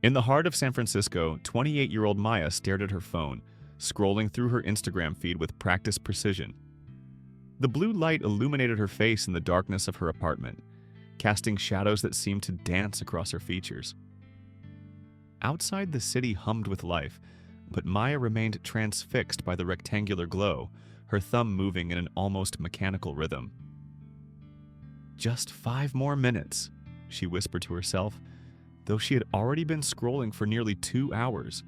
In the heart of San Francisco, 28-year-old Maya stared at her phone, scrolling through her Instagram feed with practiced precision. The blue light illuminated her face in the darkness of her apartment, casting shadows that seemed to dance across her features. Outside, the city hummed with life, but Maya remained transfixed by the rectangular glow, her thumb moving in an almost mechanical rhythm. "Just 5 more minutes," she whispered to herself, though she had already been scrolling for nearly 2 hours.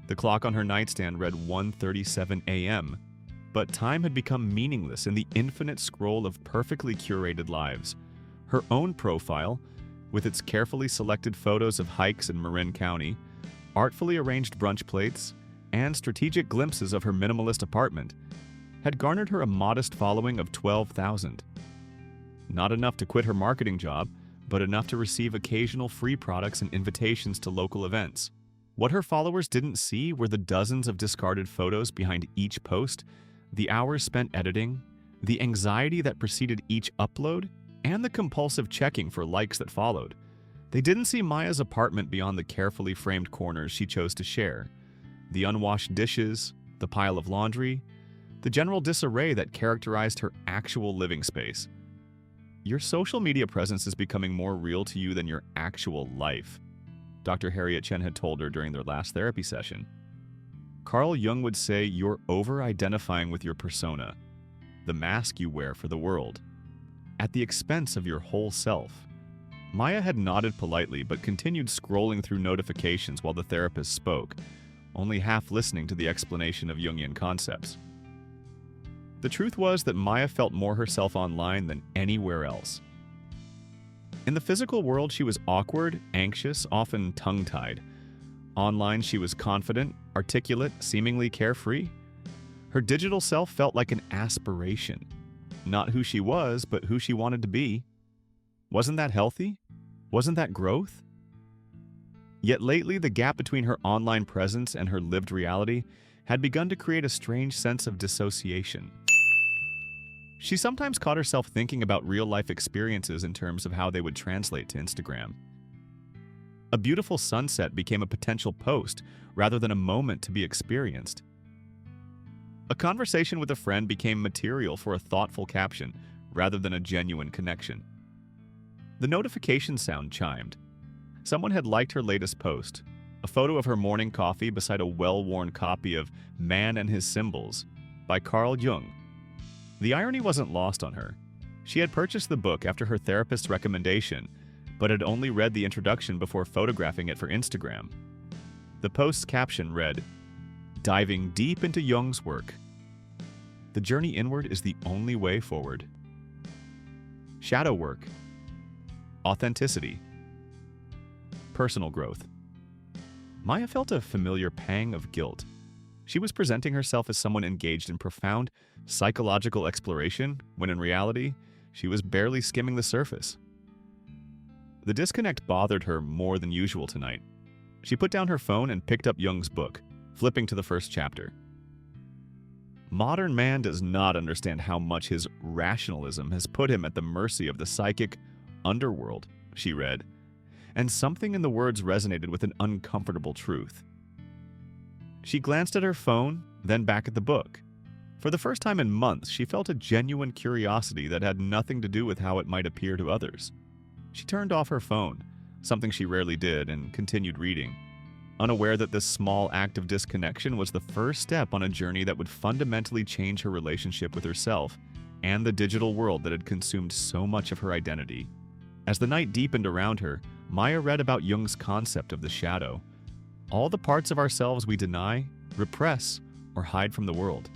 The clock on her nightstand read 1:37 a.m., but time had become meaningless in the infinite scroll of perfectly curated lives. Her own profile, with its carefully selected photos of hikes in Marin County, artfully arranged brunch plates, and strategic glimpses of her minimalist apartment, had garnered her a modest following of 12,000. Not enough to quit her marketing job, but enough to receive occasional free products and invitations to local events. What her followers didn't see were the dozens of discarded photos behind each post, the hours spent editing, the anxiety that preceded each upload, and the compulsive checking for likes that followed. They didn't see Maya's apartment beyond the carefully framed corners she chose to share. The unwashed dishes, the pile of laundry, the general disarray that characterized her actual living space. Your social media presence is becoming more real to you than your actual life, Dr. Harriet Chen had told her during their last therapy session. Carl Jung would say you're over-identifying with your persona, the mask you wear for the world, at the expense of your whole self. Maya had nodded politely but continued scrolling through notifications while the therapist spoke, only half listening to the explanation of Jungian concepts. The truth was that Maya felt more herself online than anywhere else. In the physical world, she was awkward, anxious, often tongue-tied. Online, she was confident, articulate, seemingly carefree. Her digital self felt like an aspiration. Not who she was, but who she wanted to be. Wasn't that healthy? Wasn't that growth? Yet lately, the gap between her online presence and her lived reality had begun to create a strange sense of dissociation. She sometimes caught herself thinking about real-life experiences in terms of how they would translate to Instagram. A beautiful sunset became a potential post rather than a moment to be experienced. A conversation with a friend became material for a thoughtful caption rather than a genuine connection. The notification sound chimed. Someone had liked her latest post, a photo of her morning coffee beside a well-worn copy of Man and His Symbols by Carl Jung. The irony wasn't lost on her. She had purchased the book after her therapist's recommendation, but had only read the introduction before photographing it for Instagram. The post's caption read, "Diving deep into Jung's work. The journey inward is the only way forward. Shadow work. Authenticity. Personal growth." Maya felt a familiar pang of guilt. She was presenting herself as someone engaged in profound psychological exploration, when in reality, she was barely skimming the surface. The disconnect bothered her more than usual tonight. She put down her phone and picked up Jung's book, flipping to the first chapter. Modern man does not understand how much his rationalism has put him at the mercy of the psychic underworld, she read, and something in the words resonated with an uncomfortable truth. She glanced at her phone, then back at the book. For the first time in months, she felt a genuine curiosity that had nothing to do with how it might appear to others. She turned off her phone, something she rarely did, and continued reading, unaware that this small act of disconnection was the first step on a journey that would fundamentally change her relationship with herself and the digital world that had consumed so much of her identity. As the night deepened around her, Maya read about Jung's concept of the shadow, all the parts of ourselves we deny, repress, or hide from the world.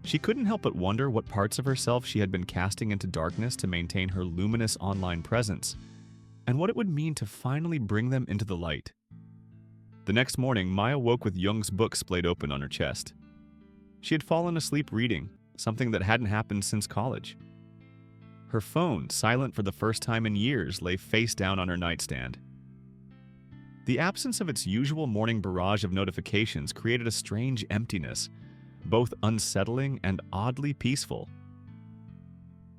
She couldn't help but wonder what parts of herself she had been casting into darkness to maintain her luminous online presence, and what it would mean to finally bring them into the light. The next morning, Maya woke with Jung's book splayed open on her chest. She had fallen asleep reading, something that hadn't happened since college. Her phone, silent for the first time in years, lay face down on her nightstand. The absence of its usual morning barrage of notifications created a strange emptiness, both unsettling and oddly peaceful.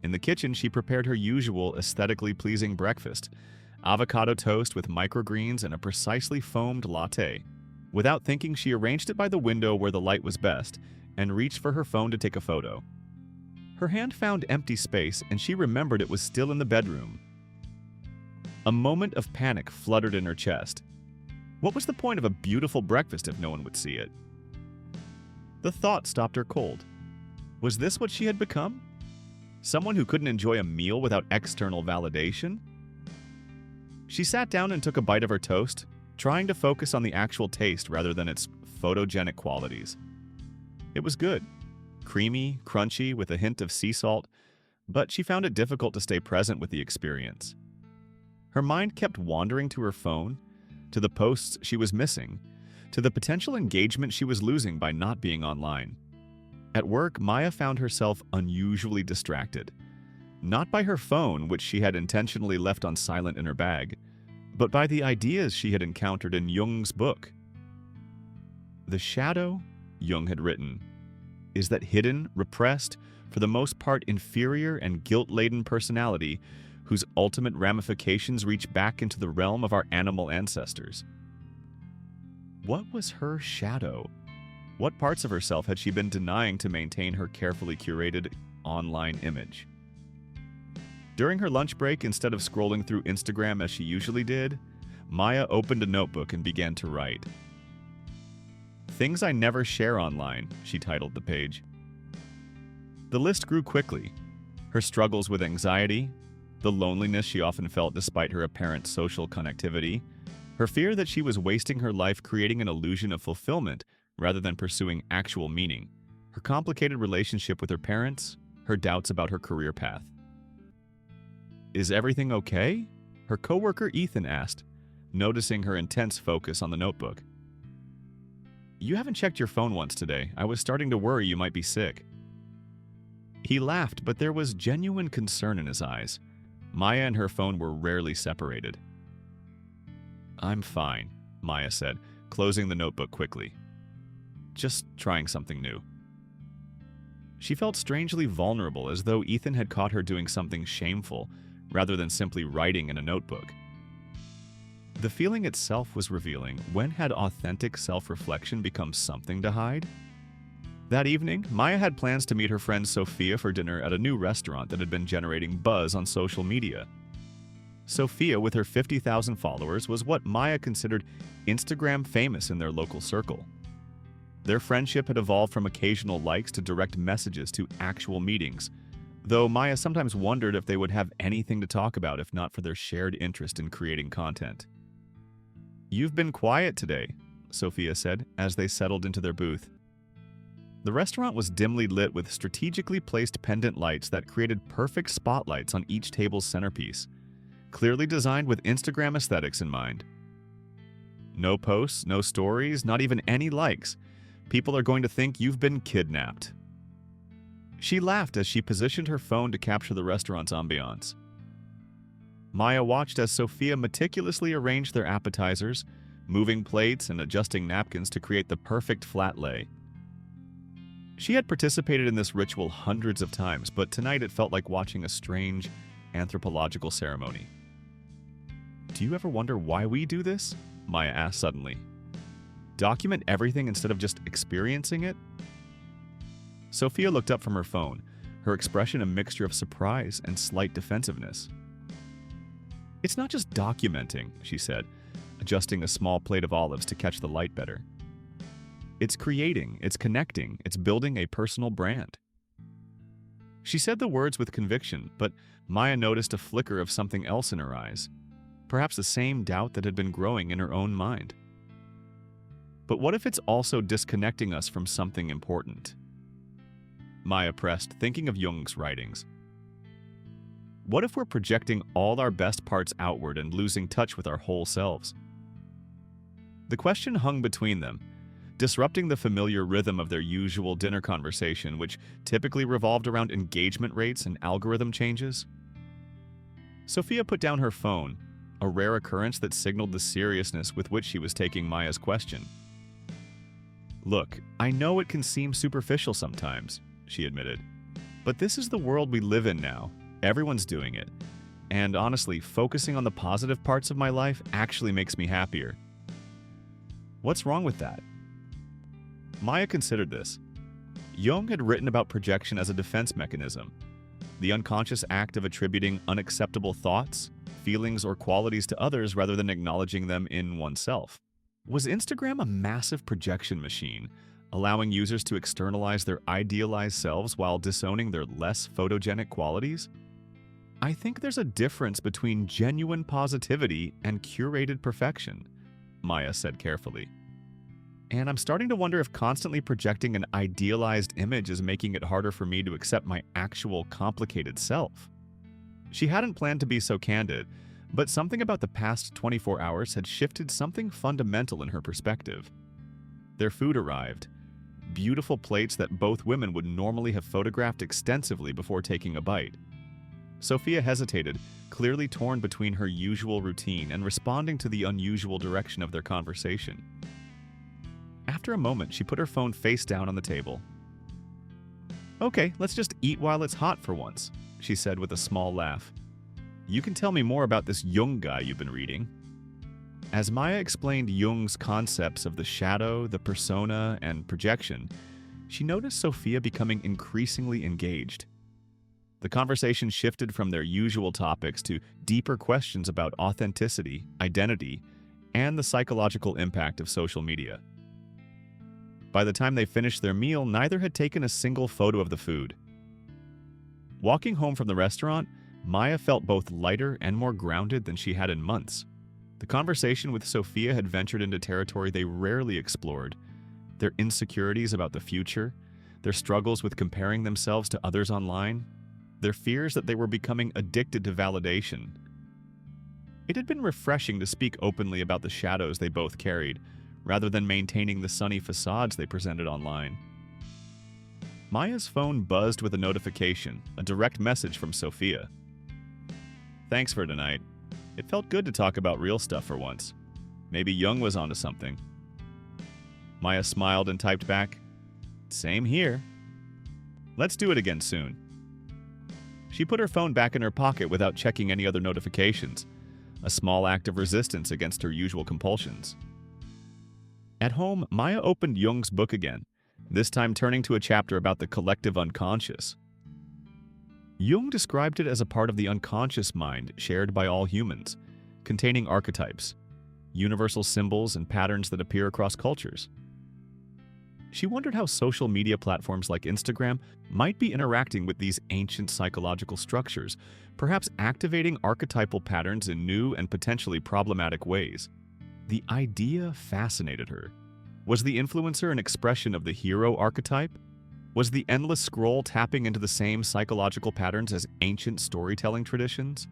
In the kitchen, she prepared her usual aesthetically pleasing breakfast, avocado toast with microgreens and a precisely foamed latte. Without thinking, she arranged it by the window where the light was best and reached for her phone to take a photo. Her hand found empty space, and she remembered it was still in the bedroom. A moment of panic fluttered in her chest. What was the point of a beautiful breakfast if no one would see it? The thought stopped her cold. Was this what she had become? Someone who couldn't enjoy a meal without external validation? She sat down and took a bite of her toast, trying to focus on the actual taste rather than its photogenic qualities. It was good. Creamy, crunchy, with a hint of sea salt, but she found it difficult to stay present with the experience. Her mind kept wandering to her phone, to the posts she was missing, to the potential engagement she was losing by not being online. At work, Maya found herself unusually distracted. Not by her phone, which she had intentionally left on silent in her bag, but by the ideas she had encountered in Jung's book. The shadow, Jung had written, is that hidden, repressed, for the most part inferior and guilt-laden personality whose ultimate ramifications reach back into the realm of our animal ancestors. What was her shadow? What parts of herself had she been denying to maintain her carefully curated online image? During her lunch break, instead of scrolling through Instagram as she usually did, Maya opened a notebook and began to write. "Things I Never Share Online," she titled the page. The list grew quickly. Her struggles with anxiety, the loneliness she often felt despite her apparent social connectivity, her fear that she was wasting her life creating an illusion of fulfillment rather than pursuing actual meaning, her complicated relationship with her parents, her doubts about her career path. "Is everything okay?" her coworker Ethan asked, noticing her intense focus on the notebook. "You haven't checked your phone once today. I was starting to worry you might be sick." He laughed, but there was genuine concern in his eyes. Maya and her phone were rarely separated. "I'm fine," Maya said, closing the notebook quickly. "Just trying something new." She felt strangely vulnerable, as though Ethan had caught her doing something shameful, rather than simply writing in a notebook. The feeling itself was revealing. When had authentic self-reflection become something to hide? That evening, Maya had plans to meet her friend Sophia for dinner at a new restaurant that had been generating buzz on social media. Sophia, with her 50,000 followers, was what Maya considered Instagram famous in their local circle. Their friendship had evolved from occasional likes to direct messages to actual meetings, though Maya sometimes wondered if they would have anything to talk about if not for their shared interest in creating content. "You've been quiet today," Sophia said as they settled into their booth. The restaurant was dimly lit with strategically placed pendant lights that created perfect spotlights on each table's centerpiece, clearly designed with Instagram aesthetics in mind. "No posts, no stories, not even any likes. People are going to think you've been kidnapped." She laughed as she positioned her phone to capture the restaurant's ambiance. Maya watched as Sophia meticulously arranged their appetizers, moving plates and adjusting napkins to create the perfect flat lay. She had participated in this ritual hundreds of times, but tonight it felt like watching a strange, anthropological ceremony. "Do you ever wonder why we do this?" Maya asked suddenly. "Document everything instead of just experiencing it?" Sophia looked up from her phone, her expression a mixture of surprise and slight defensiveness. "It's not just documenting," she said, adjusting a small plate of olives to catch the light better. "It's creating, it's connecting, it's building a personal brand." She said the words with conviction, but Maya noticed a flicker of something else in her eyes, perhaps the same doubt that had been growing in her own mind. "But what if it's also disconnecting us from something important?" Maya pressed, thinking of Jung's writings. "What if we're projecting all our best parts outward and losing touch with our whole selves?" The question hung between them, disrupting the familiar rhythm of their usual dinner conversation, which typically revolved around engagement rates and algorithm changes. Sophia put down her phone, a rare occurrence that signaled the seriousness with which she was taking Maya's question. "Look, I know it can seem superficial sometimes," she admitted, "but this is the world we live in now. Everyone's doing it. And honestly, focusing on the positive parts of my life actually makes me happier. What's wrong with that? Maya considered this. Jung had written about projection as a defense mechanism, the unconscious act of attributing unacceptable thoughts, feelings, or qualities to others rather than acknowledging them in oneself. Was Instagram a massive projection machine, allowing users to externalize their idealized selves while disowning their less photogenic qualities? I think there's a difference between genuine positivity and curated perfection, Maya said carefully. And I'm starting to wonder if constantly projecting an idealized image is making it harder for me to accept my actual complicated self. She hadn't planned to be so candid, but something about the past 24 hours had shifted something fundamental in her perspective. Their food arrived, beautiful plates that both women would normally have photographed extensively before taking a bite. Sophia hesitated, clearly torn between her usual routine and responding to the unusual direction of their conversation. After a moment, she put her phone face down on the table. "Okay, let's just eat while it's hot for once," she said with a small laugh. "You can tell me more about this Jung guy you've been reading." As Maya explained Jung's concepts of the shadow, the persona, and projection, she noticed Sophia becoming increasingly engaged. The conversation shifted from their usual topics to deeper questions about authenticity, identity, and the psychological impact of social media. By the time they finished their meal, neither had taken a single photo of the food. Walking home from the restaurant, Maya felt both lighter and more grounded than she had in months. The conversation with Sophia had ventured into territory they rarely explored: their insecurities about the future, their struggles with comparing themselves to others online, their fears that they were becoming addicted to validation. It had been refreshing to speak openly about the shadows they both carried, rather than maintaining the sunny facades they presented online. Maya's phone buzzed with a notification, a direct message from Sophia. "Thanks for tonight. It felt good to talk about real stuff for once. Maybe Jung was onto something." Maya smiled and typed back, "Same here. Let's do it again soon." She put her phone back in her pocket without checking any other notifications, a small act of resistance against her usual compulsions. At home, Maya opened Jung's book again, this time turning to a chapter about the collective unconscious. Jung described it as a part of the unconscious mind shared by all humans, containing archetypes, universal symbols and patterns that appear across cultures. She wondered how social media platforms like Instagram might be interacting with these ancient psychological structures, perhaps activating archetypal patterns in new and potentially problematic ways. The idea fascinated her. Was the influencer an expression of the hero archetype? Was the endless scroll tapping into the same psychological patterns as ancient storytelling traditions?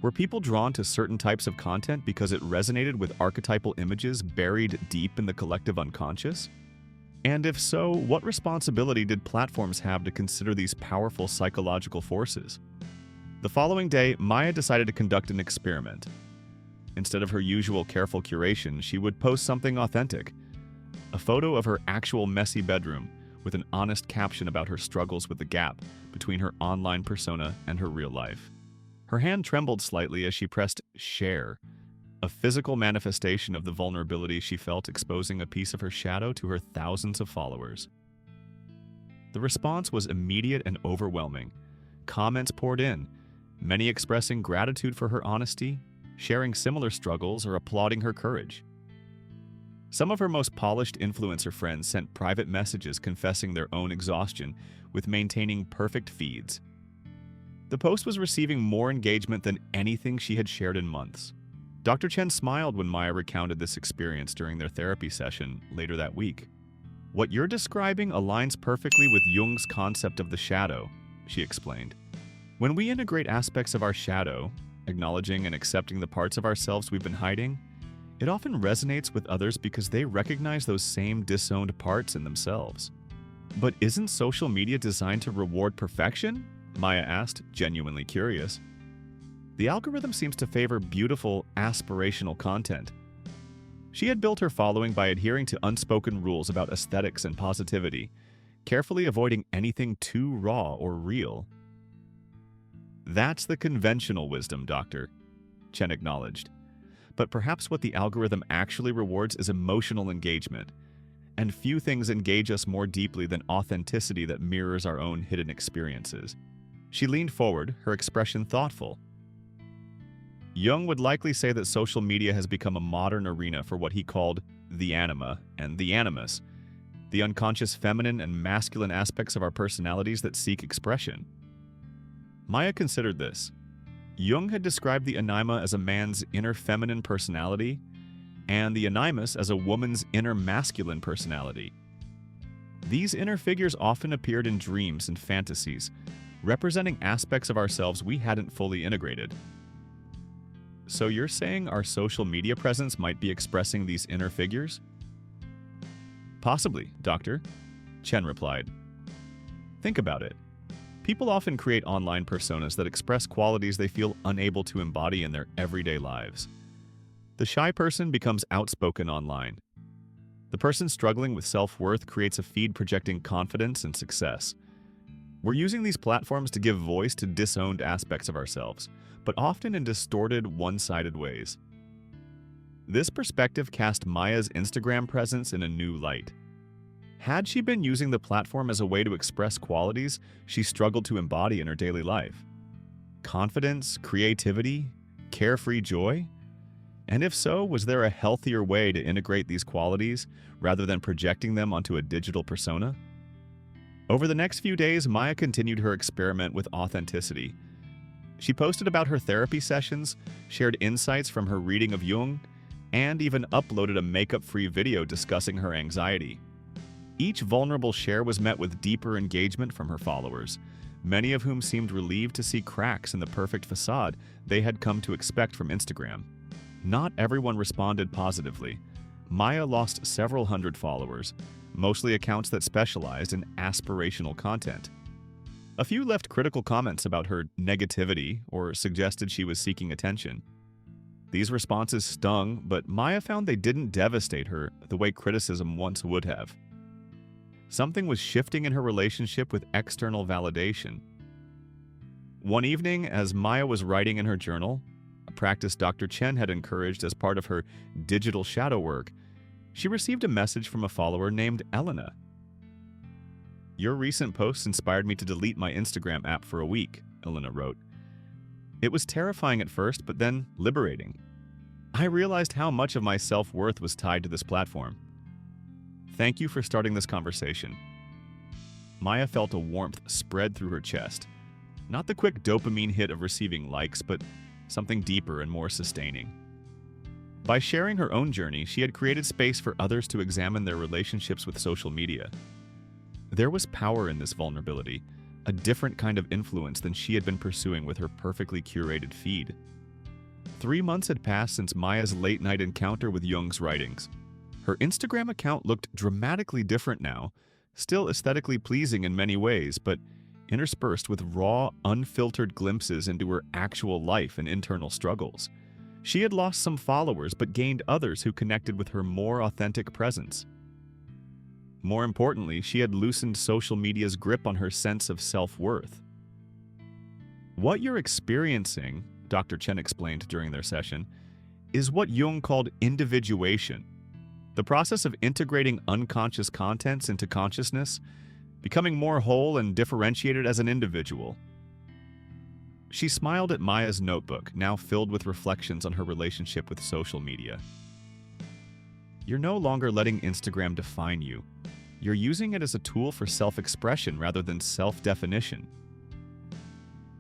Were people drawn to certain types of content because it resonated with archetypal images buried deep in the collective unconscious? And if so, what responsibility did platforms have to consider these powerful psychological forces? The following day, Maya decided to conduct an experiment. Instead of her usual careful curation, she would post something authentic. A photo of her actual messy bedroom, with an honest caption about her struggles with the gap between her online persona and her real life. Her hand trembled slightly as she pressed share, a physical manifestation of the vulnerability she felt exposing a piece of her shadow to her thousands of followers. The response was immediate and overwhelming. Comments poured in, many expressing gratitude for her honesty, sharing similar struggles, or applauding her courage. Some of her most polished influencer friends sent private messages confessing their own exhaustion with maintaining perfect feeds. The post was receiving more engagement than anything she had shared in months. Dr. Chen smiled when Maya recounted this experience during their therapy session later that week. "What you're describing aligns perfectly with Jung's concept of the shadow," she explained. "When we integrate aspects of our shadow, acknowledging and accepting the parts of ourselves we've been hiding, it often resonates with others because they recognize those same disowned parts in themselves." "But isn't social media designed to reward perfection?" Maya asked, genuinely curious. "The algorithm seems to favor beautiful, aspirational content." She had built her following by adhering to unspoken rules about aesthetics and positivity, carefully avoiding anything too raw or real. That's the conventional wisdom, Doctor, Chen acknowledged. But perhaps what the algorithm actually rewards is emotional engagement. And few things engage us more deeply than authenticity that mirrors our own hidden experiences. She leaned forward, her expression thoughtful. Jung would likely say that social media has become a modern arena for what he called the anima and the animus, the unconscious feminine and masculine aspects of our personalities that seek expression. Maya considered this. Jung had described the anima as a man's inner feminine personality and the animus as a woman's inner masculine personality. These inner figures often appeared in dreams and fantasies, representing aspects of ourselves we hadn't fully integrated. So you're saying our social media presence might be expressing these inner figures? Possibly, Doctor, Chen replied. Think about it. People often create online personas that express qualities they feel unable to embody in their everyday lives. The shy person becomes outspoken online. The person struggling with self-worth creates a feed projecting confidence and success. We're using these platforms to give voice to disowned aspects of ourselves, but often in distorted, one-sided ways. This perspective cast Maya's Instagram presence in a new light. Had she been using the platform as a way to express qualities she struggled to embody in her daily life? Confidence, creativity, carefree joy? And if so, was there a healthier way to integrate these qualities rather than projecting them onto a digital persona? Over the next few days, Maya continued her experiment with authenticity. She posted about her therapy sessions, shared insights from her reading of Jung, and even uploaded a makeup-free video discussing her anxiety. Each vulnerable share was met with deeper engagement from her followers, many of whom seemed relieved to see cracks in the perfect facade they had come to expect from Instagram. Not everyone responded positively. Maya lost several hundred followers, mostly accounts that specialized in aspirational content. A few left critical comments about her negativity or suggested she was seeking attention. These responses stung, but Maya found they didn't devastate her the way criticism once would have. Something was shifting in her relationship with external validation. One evening, as Maya was writing in her journal, a practice Dr. Chen had encouraged as part of her digital shadow work, she received a message from a follower named Elena. "Your recent posts inspired me to delete my Instagram app for a week," Elena wrote. "It was terrifying at first, but then liberating. I realized how much of my self-worth was tied to this platform. Thank you for starting this conversation." Maya felt a warmth spread through her chest. Not the quick dopamine hit of receiving likes, but something deeper and more sustaining. By sharing her own journey, she had created space for others to examine their relationships with social media. There was power in this vulnerability, a different kind of influence than she had been pursuing with her perfectly curated feed. 3 months had passed since Maya's late-night encounter with Jung's writings. Her Instagram account looked dramatically different now, still aesthetically pleasing in many ways, but interspersed with raw, unfiltered glimpses into her actual life and internal struggles. She had lost some followers, but gained others who connected with her more authentic presence. More importantly, she had loosened social media's grip on her sense of self-worth. What you're experiencing, Dr. Chen explained during their session, is what Jung called individuation, the process of integrating unconscious contents into consciousness, becoming more whole and differentiated as an individual. She smiled at Maya's notebook, now filled with reflections on her relationship with social media. You're no longer letting Instagram define you. You're using it as a tool for self-expression rather than self-definition.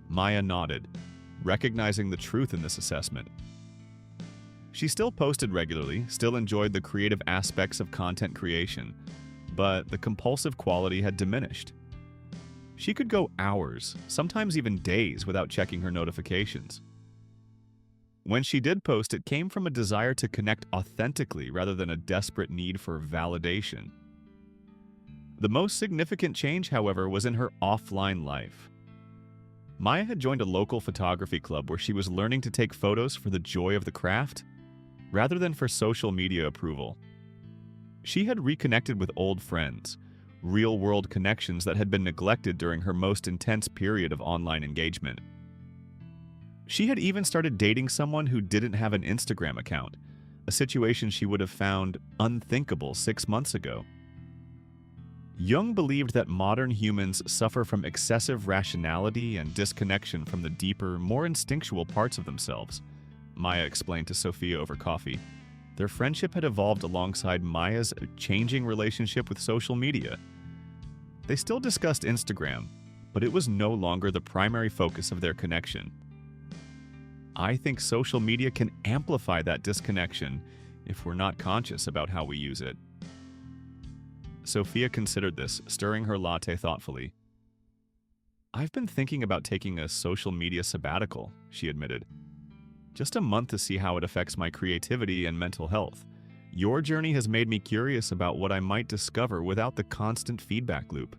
Maya nodded, recognizing the truth in this assessment. She still posted regularly, still enjoyed the creative aspects of content creation, but the compulsive quality had diminished. She could go hours, sometimes even days, without checking her notifications. When she did post, it came from a desire to connect authentically rather than a desperate need for validation. The most significant change, however, was in her offline life. Maya had joined a local photography club where she was learning to take photos for the joy of the craft, rather than for social media approval. She had reconnected with old friends, real-world connections that had been neglected during her most intense period of online engagement. She had even started dating someone who didn't have an Instagram account, a situation she would have found unthinkable 6 months ago. Jung believed that modern humans suffer from excessive rationality and disconnection from the deeper, more instinctual parts of themselves, Maya explained to Sophia over coffee. Their friendship had evolved alongside Maya's changing relationship with social media. They still discussed Instagram, but it was no longer the primary focus of their connection. I think social media can amplify that disconnection if we're not conscious about how we use it. Sophia considered this, stirring her latte thoughtfully. I've been thinking about taking a social media sabbatical, she admitted. Just a month to see how it affects my creativity and mental health. Your journey has made me curious about what I might discover without the constant feedback loop.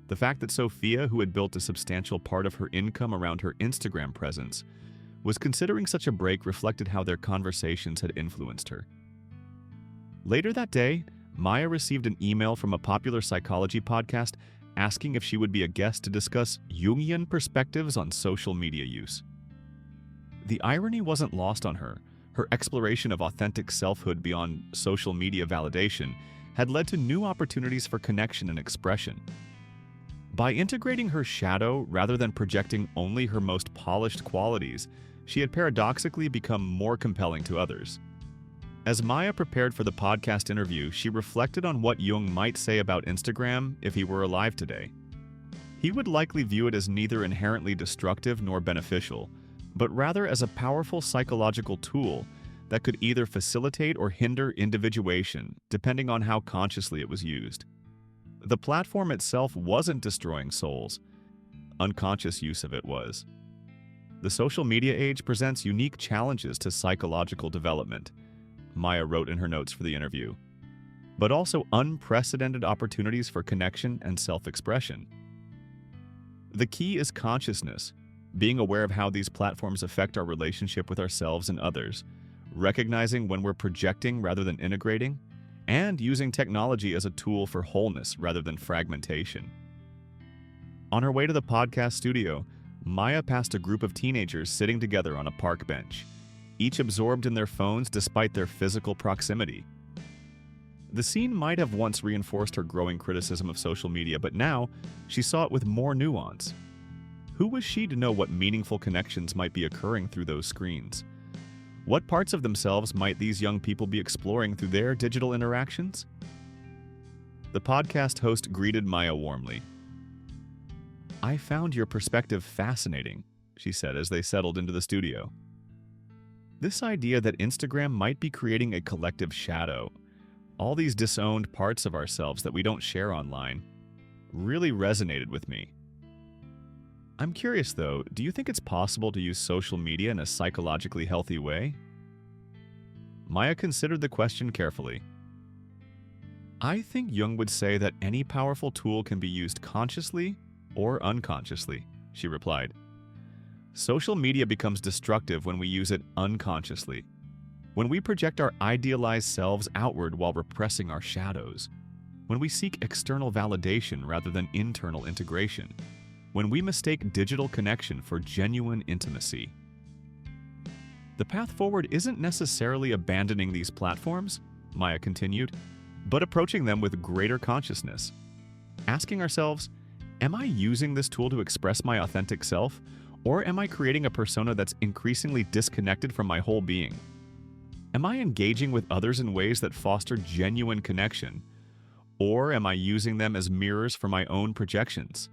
The fact that Sophia, who had built a substantial part of her income around her Instagram presence, was considering such a break reflected how their conversations had influenced her. Later that day, Maya received an email from a popular psychology podcast asking if she would be a guest to discuss Jungian perspectives on social media use. The irony wasn't lost on her. Her exploration of authentic selfhood beyond social media validation had led to new opportunities for connection and expression. By integrating her shadow rather than projecting only her most polished qualities, she had paradoxically become more compelling to others. As Maya prepared for the podcast interview, she reflected on what Jung might say about Instagram if he were alive today. He would likely view it as neither inherently destructive nor beneficial, but rather as a powerful psychological tool that could either facilitate or hinder individuation, depending on how consciously it was used. The platform itself wasn't destroying souls. Unconscious use of it was. The social media age presents unique challenges to psychological development, Maya wrote in her notes for the interview, but also unprecedented opportunities for connection and self-expression. The key is consciousness, being aware of how these platforms affect our relationship with ourselves and others, recognizing when we're projecting rather than integrating, and using technology as a tool for wholeness rather than fragmentation. On her way to the podcast studio, Maya passed a group of teenagers sitting together on a park bench, each absorbed in their phones despite their physical proximity. The scene might have once reinforced her growing criticism of social media, but now she saw it with more nuance. Who was she to know what meaningful connections might be occurring through those screens? What parts of themselves might these young people be exploring through their digital interactions? The podcast host greeted Maya warmly. I found your perspective fascinating, she said as they settled into the studio. This idea that Instagram might be creating a collective shadow, all these disowned parts of ourselves that we don't share online, really resonated with me. I'm curious though, do you think it's possible to use social media in a psychologically healthy way? Maya considered the question carefully. I think Jung would say that any powerful tool can be used consciously or unconsciously, she replied. Social media becomes destructive when we use it unconsciously, when we project our idealized selves outward while repressing our shadows, when we seek external validation rather than internal integration, when we mistake digital connection for genuine intimacy. The path forward isn't necessarily abandoning these platforms, Maya continued, but approaching them with greater consciousness. Asking ourselves, am I using this tool to express my authentic self, or am I creating a persona that's increasingly disconnected from my whole being? Am I engaging with others in ways that foster genuine connection, or am I using them as mirrors for my own projections?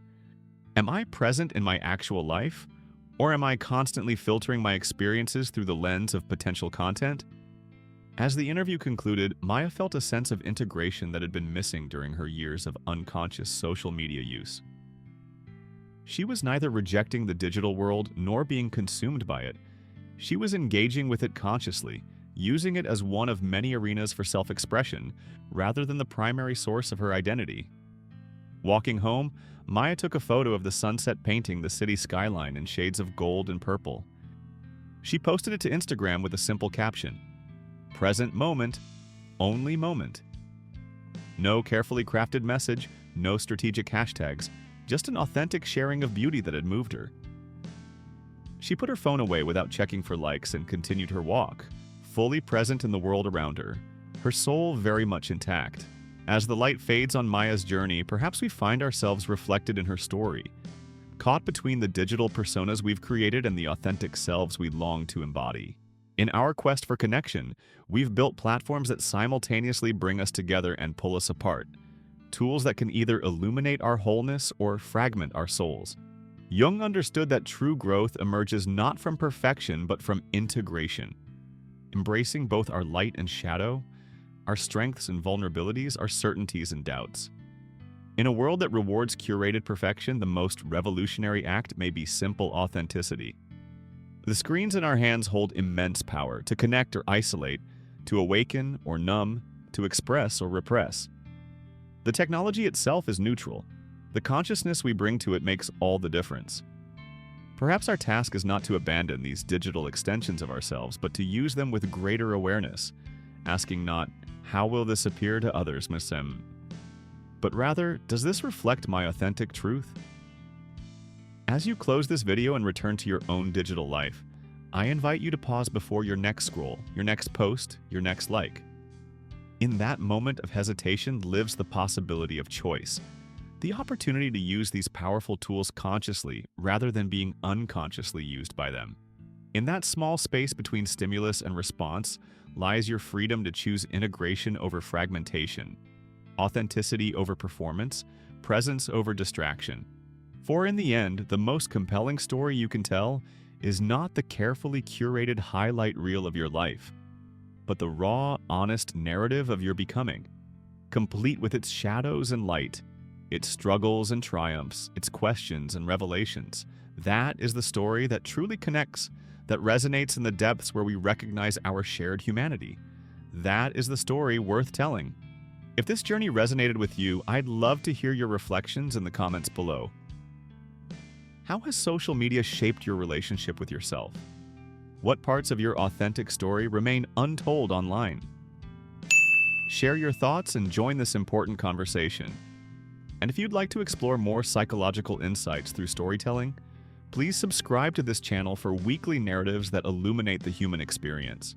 Am I present in my actual life, or am I constantly filtering my experiences through the lens of potential content? As the interview concluded, Maya felt a sense of integration that had been missing during her years of unconscious social media use. She was neither rejecting the digital world nor being consumed by it. She was engaging with it consciously, using it as one of many arenas for self-expression, rather than the primary source of her identity. Walking home, Maya took a photo of the sunset painting the city skyline in shades of gold and purple. She posted it to Instagram with a simple caption, "Present moment, only moment." No carefully crafted message, no strategic hashtags, just an authentic sharing of beauty that had moved her. She put her phone away without checking for likes and continued her walk, fully present in the world around her, her soul very much intact. As the light fades on Maya's journey, perhaps we find ourselves reflected in her story, caught between the digital personas we've created and the authentic selves we long to embody. In our quest for connection, we've built platforms that simultaneously bring us together and pull us apart, tools that can either illuminate our wholeness or fragment our souls. Jung understood that true growth emerges not from perfection but from integration, embracing both our light and shadow, our strengths and vulnerabilities, our certainties and doubts. In a world that rewards curated perfection, the most revolutionary act may be simple authenticity. The screens in our hands hold immense power to connect or isolate, to awaken or numb, to express or repress. The technology itself is neutral. The consciousness we bring to it makes all the difference. Perhaps our task is not to abandon these digital extensions of ourselves, but to use them with greater awareness, asking not, "How will this appear to others, Masem?" but rather, "Does this reflect my authentic truth?" As you close this video and return to your own digital life, I invite you to pause before your next scroll, your next post, your next like. In that moment of hesitation lives the possibility of choice, the opportunity to use these powerful tools consciously rather than being unconsciously used by them. In that small space between stimulus and response lies your freedom to choose integration over fragmentation, authenticity over performance, presence over distraction. For in the end, the most compelling story you can tell is not the carefully curated highlight reel of your life, but the raw, honest narrative of your becoming, complete with its shadows and light, its struggles and triumphs, its questions and revelations. That is the story that truly connects, that resonates in the depths where we recognize our shared humanity. That is the story worth telling. If this journey resonated with you, I'd love to hear your reflections in the comments below. How has social media shaped your relationship with yourself? What parts of your authentic story remain untold online? Share your thoughts and join this important conversation. And if you'd like to explore more psychological insights through storytelling, please subscribe to this channel for weekly narratives that illuminate the human experience.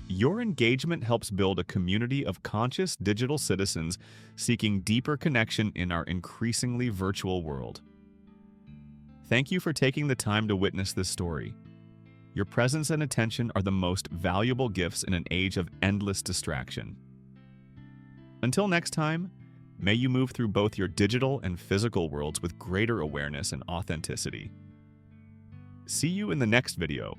Your engagement helps build a community of conscious digital citizens seeking deeper connection in our increasingly virtual world. Thank you for taking the time to witness this story. Your presence and attention are the most valuable gifts in an age of endless distraction. Until next time, may you move through both your digital and physical worlds with greater awareness and authenticity. See you in the next video.